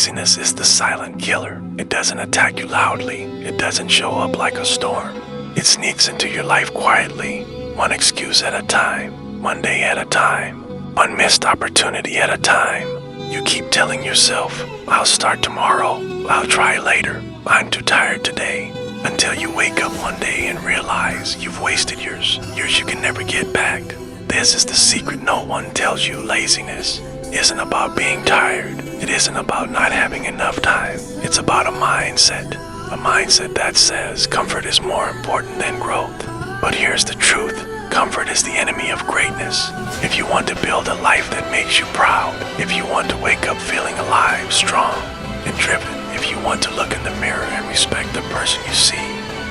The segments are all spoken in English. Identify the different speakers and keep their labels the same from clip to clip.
Speaker 1: Laziness is the silent killer. It doesn't attack you loudly. It doesn't show up like a storm. It sneaks into your life quietly, one excuse at a time, one day at a time, one missed opportunity at a time. You keep telling yourself, I'll start tomorrow, I'll try later, I'm too tired today, until you wake up one day and realize you've wasted years you can never get back. This is the secret no one tells you. Laziness isn't about being tired. It isn't about not having enough time. It's about a mindset that says comfort is more important than growth. But here's the truth. Comfort is the enemy of greatness. If you want to build a life that makes you proud, if you want to wake up feeling alive, strong, and driven, if you want to look in the mirror and respect the person you see,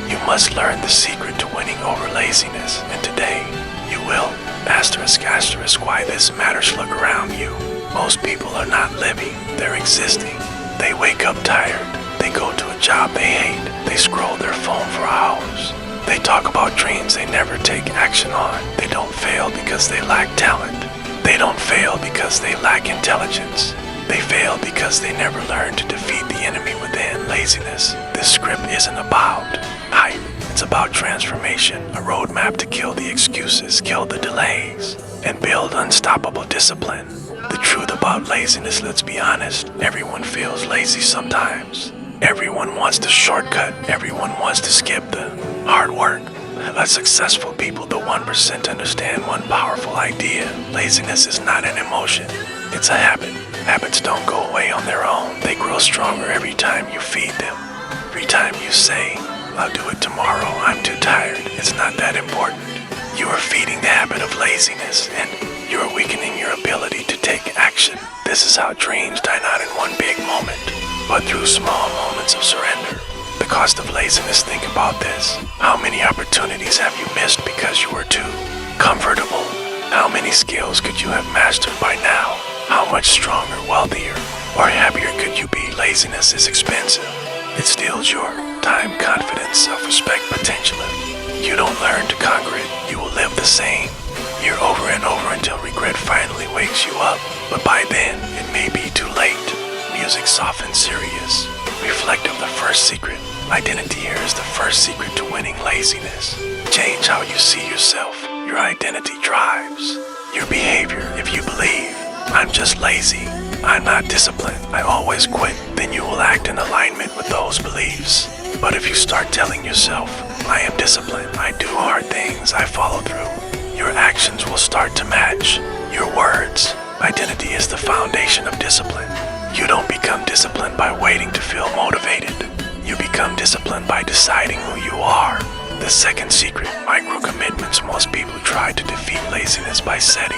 Speaker 1: you must learn the secret to winning over laziness. And today, you will. Asterisk, why this matters. Look around you. Most people are not living, they're existing. They wake up tired. They go to a job they hate. They scroll their phone for hours. They talk about dreams they never take action on. They don't fail because they lack talent. They don't fail because they lack intelligence. They fail because they never learn to defeat the enemy within. Laziness. This script isn't about hype. It's about transformation, a roadmap to kill the excuses, kill the delays, and build unstoppable discipline. The truth about laziness, let's be honest, everyone feels lazy sometimes. Everyone wants the shortcut. Everyone wants to skip the hard work. Let successful people, the 1%, understand one powerful idea. Laziness is not an emotion. It's a habit. Habits don't go away on their own. They grow stronger every time you feed them. Every time you say, I'll do it tomorrow, I'm too tired, it's not that important. You are feeding the habit of laziness, and you are weakening your ability to take action. This is how dreams die not in one big moment, but through small moments of surrender. The cost of laziness, think about this. How many opportunities have you missed because you were too comfortable? How many skills could you have mastered by now? How much stronger, wealthier, or happier could you be? Laziness is expensive. It steals your time, confidence, self-respect, potential. If you don't learn to conquer it, you will live the same year over and over until regret finally wakes you up. But by then, it may be too late. Music soft and serious. Reflect of the first secret. Identity here is the first secret to winning laziness. Change how you see yourself. Your identity drives your behavior. If you believe, I'm just lazy, I'm not disciplined, I always quit, then you will act in alignment with those beliefs. But if you start telling yourself, I am disciplined, I do hard things, I follow through, your actions will start to match your words. Identity is the foundation of discipline. You don't become disciplined by waiting to feel motivated. You become disciplined by deciding who you are. The second secret, micro commitments. Most people try to defeat laziness by setting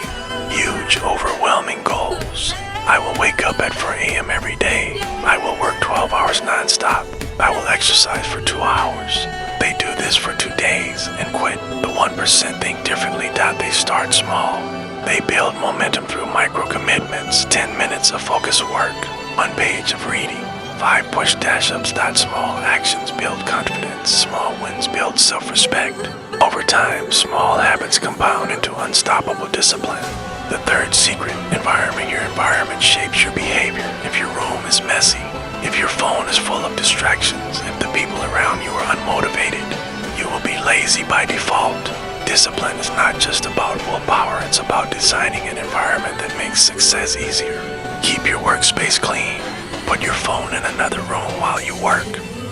Speaker 1: huge, overwhelming goals. I will wake up at 4 a.m. every day. I will work 12 hours non-stop. I will exercise for 2 hours. They do this for 2 days and quit. The 1% think differently. They start small. They build momentum through micro commitments. 10 minutes of focused work. 1 page of reading. 5 push dash-ups. Small actions build confidence. Small wins build self-respect. Over time, small habits compound into unstoppable discipline. The third secret, your environment shapes your behavior. If your room is messy, if your phone is full of distractions, if the people around you are unmotivated, you will be lazy by default. Discipline is not just about willpower, it's about designing an environment that makes success easier. Keep your workspace clean. Put your phone in another room while you work.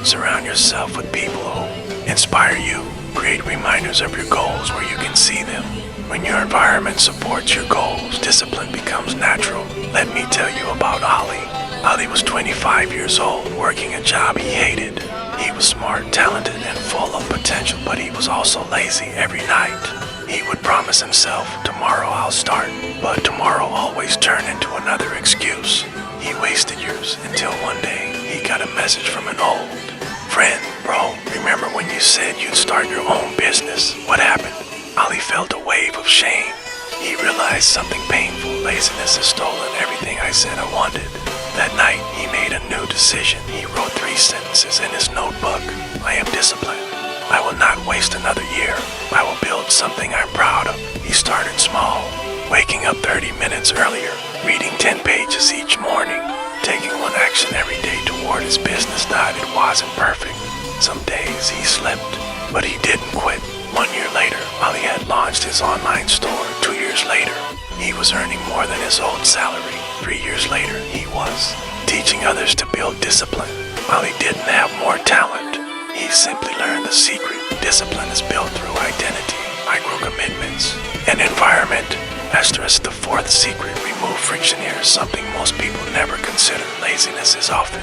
Speaker 1: Surround yourself with people who inspire you. Create reminders of your goals where you can see them. When your environment supports your goals, discipline becomes natural. Let me tell you about Ali. Ali was 25 years old, working a job he hated. He was smart, talented, and full of potential, but he was also lazy every night. He would promise himself, tomorrow I'll start, but tomorrow always turned into another excuse. He wasted years until one day he got a message from an old friend. Bro, remember when you said you'd start your own business? What happened? Ali felt a wave of shame. He realized something painful. Laziness has stolen everything I said I wanted. That night, he made a new decision. He wrote 3 sentences in his notebook. I am disciplined. I will not waste another year. I will build something I'm proud of. He started small, waking up 30 minutes earlier, reading 10 pages each morning, taking one action every day toward his business. It wasn't perfect. Some days he slipped, but he didn't quit. 1 year later, while he had launched his online store, 2 years later, he was earning more than his old salary. 3 years later, he was teaching others to build discipline. While he didn't have more talent, he simply learned the secret. Discipline is built through identity, micro-commitments, and environment. Asterisk, the fourth secret, remove friction. Here is something most people never consider. Laziness is often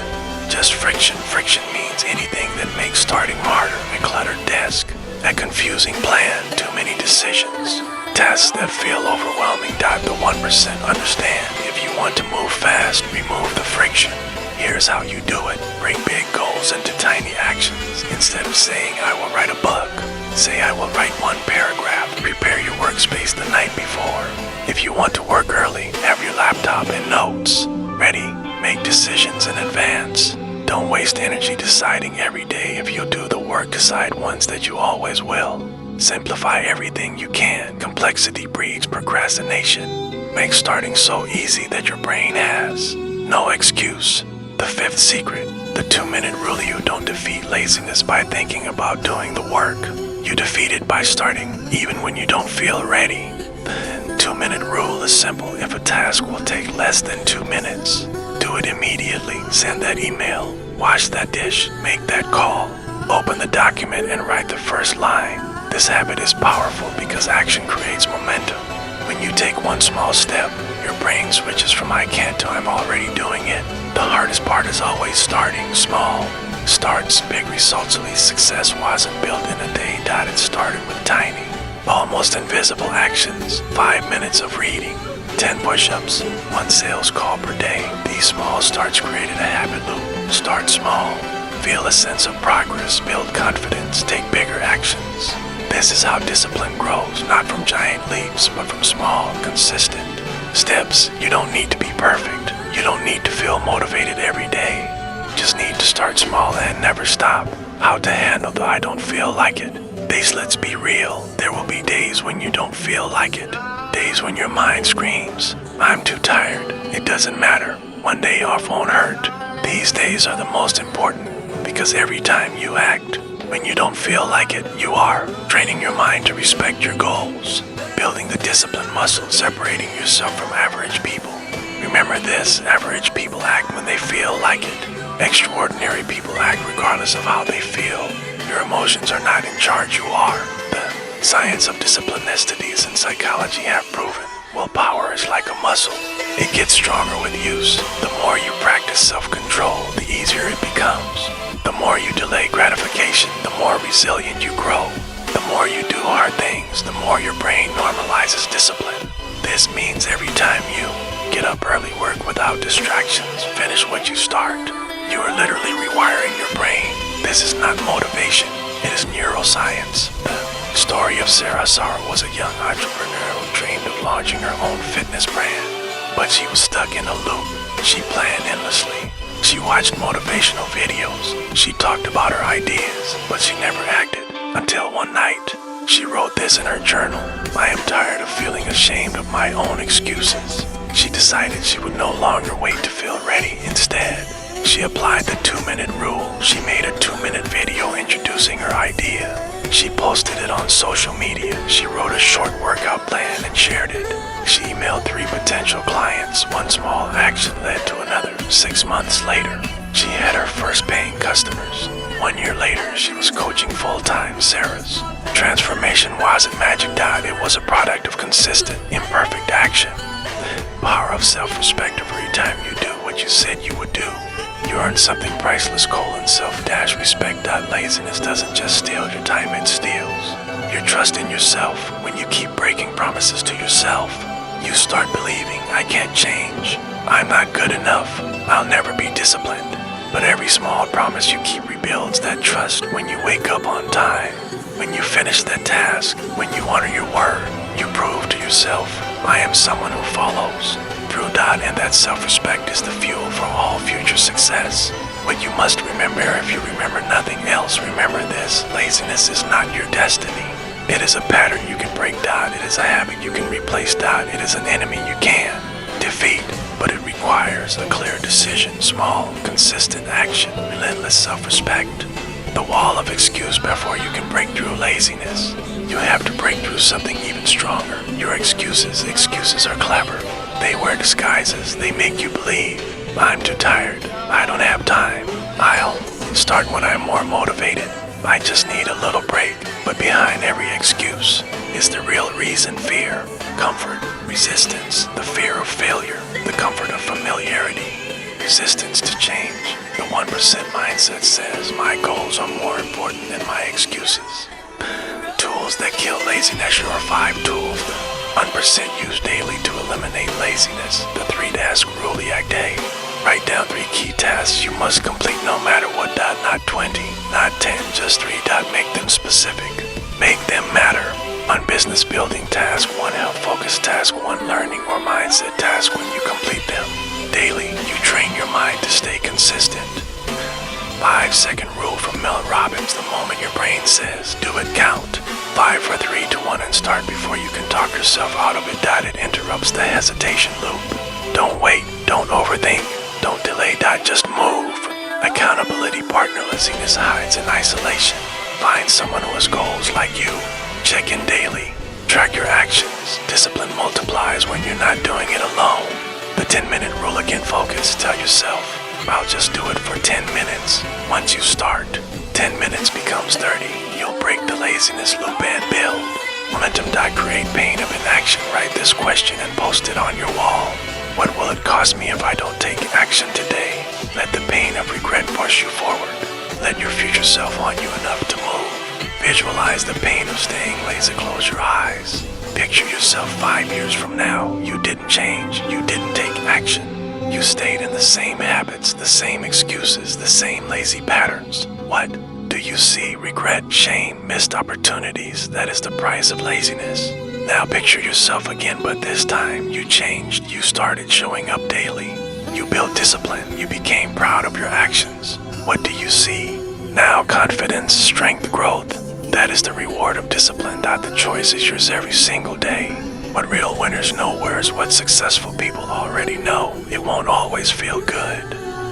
Speaker 1: just friction. Friction means anything that makes starting harder. A cluttered desk, a confusing plan, too many decisions, tasks that feel overwhelming. The 1% understand. If you want to move fast, remove the friction. Here's how you do it. Break big goals into tiny actions. Instead of saying, I will write a book, say, I will write 1 paragraph. Prepare your workspace the night before. If you want to work early, have your laptop and notes ready. Make decisions in advance. Don't waste energy deciding every day if you'll do the work. Decide once that you always will. Simplify everything you can. Complexity breeds procrastination. Make starting so easy that your brain has no excuse. The fifth secret, the 2-minute rule. You don't defeat laziness by thinking about doing the work. You defeat it by starting, even when you don't feel ready. The 2-minute rule is simple. If a task will take less than 2 minutes, do it immediately. Send that email, wash that dish, make that call, open the document and write the first line. This habit is powerful because action creates momentum. When you take one small step, your brain switches from I can't to I'm already doing it. The hardest part is always starting small. Starts, big results. At least success wasn't built in a day. It started with tiny, almost invisible actions. 5 minutes of reading, 10 push-ups, 1 sales call per day. These small starts created a habit loop. Start small, feel a sense of progress, build confidence, take bigger actions. This is how discipline grows, not from giant leaps, but from small, consistent steps. You don't need to be perfect. You don't need to feel motivated every day. You just need to start small and never stop. How to handle the I don't feel like it. Days, let's be real. There will be days when you don't feel like it. Days when your mind screams, I'm too tired. It doesn't matter. 1 day off won't hurt. These days are the most important because every time you act, when you don't feel like it, you are training your mind to respect your goals, building the discipline muscle, separating yourself from average people. Remember this, average people act when they feel like it. Extraordinary people act regardless of how they feel. Your emotions are not in charge, you are. The science of discipline, studies in psychology have proven willpower is like a muscle. It gets stronger with use. The more you practice self-control, the easier it becomes. The more you delay gratification, the more resilient you grow. The more you do hard things, the more your brain normalizes discipline. This means every time you get up early, work without distractions, finish what you start, you are literally rewiring your brain. This is not motivation, it is neuroscience. The story of Sarah was a young entrepreneur who dreamed of launching her own fitness brand, but she was stuck in a loop. She planned endlessly. She watched motivational videos. She talked about her ideas, but she never acted. Until one night, she wrote this in her journal. I am tired of feeling ashamed of my own excuses. She decided she would no longer wait to feel ready. Instead, she applied the 2-minute rule. She made a 2-minute video introducing her idea. She posted it on social media. She wrote a short workout plan and shared it. She emailed 3 potential clients. One small action led to another. 6 months later, she had her first paying customers. 1 year later, she was coaching full-time. Sarah's transformation wasn't magic. It was a product of consistent, imperfect action. Power of self-respect. Every time you do what you said you would do, you earn something priceless. Self-respect. Laziness doesn't just steal your time, it steals your trust in yourself. When you keep breaking promises to yourself, you start believing, I can't change, I'm not good enough, I'll never be disciplined. But every small promise you keep rebuilds that trust. When you wake up on time, when you finish that task, when you honor your word, you prove to yourself, I am someone who follows through. And that self-respect is the fuel for all future success. What you must remember, if you remember nothing else, remember this: laziness is not your destiny. It is a pattern you can break. It is a habit you can replace. It is an enemy you can defeat. but it requires a clear decision, small, consistent action, relentless self-respect. The wall of excuse before you can break through laziness. You have to break through something even stronger. Your excuses are clever. They wear disguises. They make you believe, I'm too tired. I don't have time. I'll start when I'm more motivated. I just need a little break. But behind every excuse is the real reason: fear, comfort, resistance, the fear of failure, the comfort of familiarity, resistance to change. The 1% mindset says my goals are more important than my excuses. Tools that kill laziness. Here are 5 tools 1% use daily to eliminate laziness. The 3-task rule. Day. Write down 3 key tasks you must complete no matter what. Not 20, not 10, just 3. Make them specific. Make them matter. On business building, task 1, health focus, task 1, learning or mindset, task when you complete them. Daily, you train your mind to stay consistent. 5-second rule from Mel Robbins. The moment your brain says, do it, count. 5, 4, 3, 2, 1, and start before you can talk yourself out of it. It interrupts the hesitation loop. Don't wait, don't overthink, don't delay. Just move. Accountability partner. Laziness hides in isolation. Find someone who has goals like you. Check in daily. Track your actions. Discipline multiplies when you're not doing it alone. The 10-minute rule. Again, focus. Tell yourself, I'll just do it for 10 minutes. Once you start, 10 minutes becomes 30. You'll break the laziness loop and build momentum. Create pain of inaction. Write this question and post it on your wall. What will it cost me if I don't take action today? Let the pain of regret push you forward. Let your future self want you enough to move. Visualize the pain of staying lazy. Close your eyes. Picture yourself 5 years from now. You didn't change. You didn't take action. You stayed in the same habits, the same excuses, the same lazy patterns. What do you see? Regret, shame, missed opportunities. That is the price of laziness. Now picture yourself again, but this time you changed. You started showing up daily. You built discipline. You became proud of your actions. What do you see? Now confidence, strength, growth. That is the reward of discipline. The choice is yours every single day. What real winners know wears what successful people already know. It won't always feel good.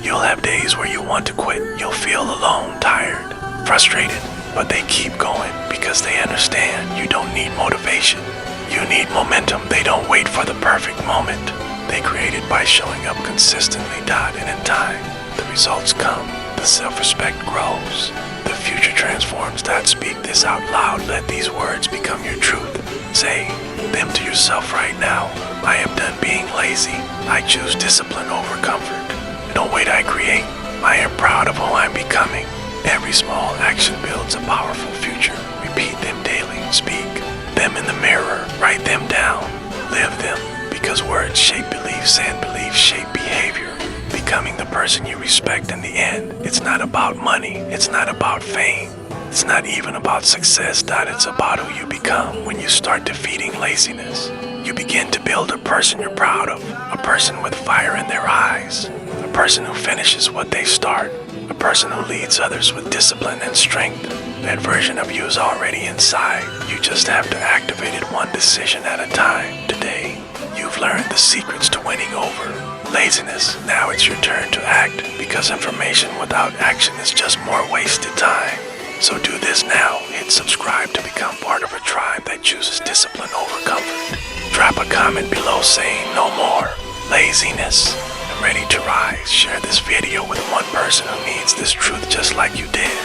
Speaker 1: You'll have days where you want to quit. You'll feel alone, tired, frustrated, but they keep going because they understand you don't need motivation. You need momentum. They don't wait for the perfect moment. They create it by showing up consistently. And in time, the results come. The self-respect grows. The future transforms. Speak this out loud. Let these words become your truth. Say them to yourself right now. I am done being lazy. I choose discipline over comfort. No wait, I create. I am proud of who I'm becoming. Every small action builds a powerful future. Repeat them daily. Speak them in the mirror. Write them down. Live them, because words shape beliefs and beliefs shape behavior. Becoming the person you respect in the end. It's not about money. It's not about fame. It's not even about success. It's about who you become when you start defeating laziness. You begin to build a person you're proud of. A person with fire in their eyes. A person who finishes what they start. A person who leads others with discipline and strength. That version of you is already inside. You just have to activate it one decision at a time. Today, you've learned the secrets to winning over laziness. Now it's your turn to act, because information without action is just more wasted time. So do this now. Hit subscribe to become part of a tribe that chooses discipline over comfort. Drop a comment below saying no more laziness. I'm ready to rise. Share this video with one person who needs this truth just like you did.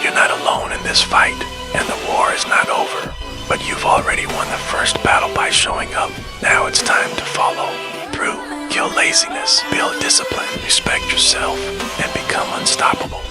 Speaker 1: You're not alone in this fight, and the war is not over. But you've already won the first battle by showing up. Now it's time to follow through. Kill laziness, build discipline, respect yourself, and become unstoppable.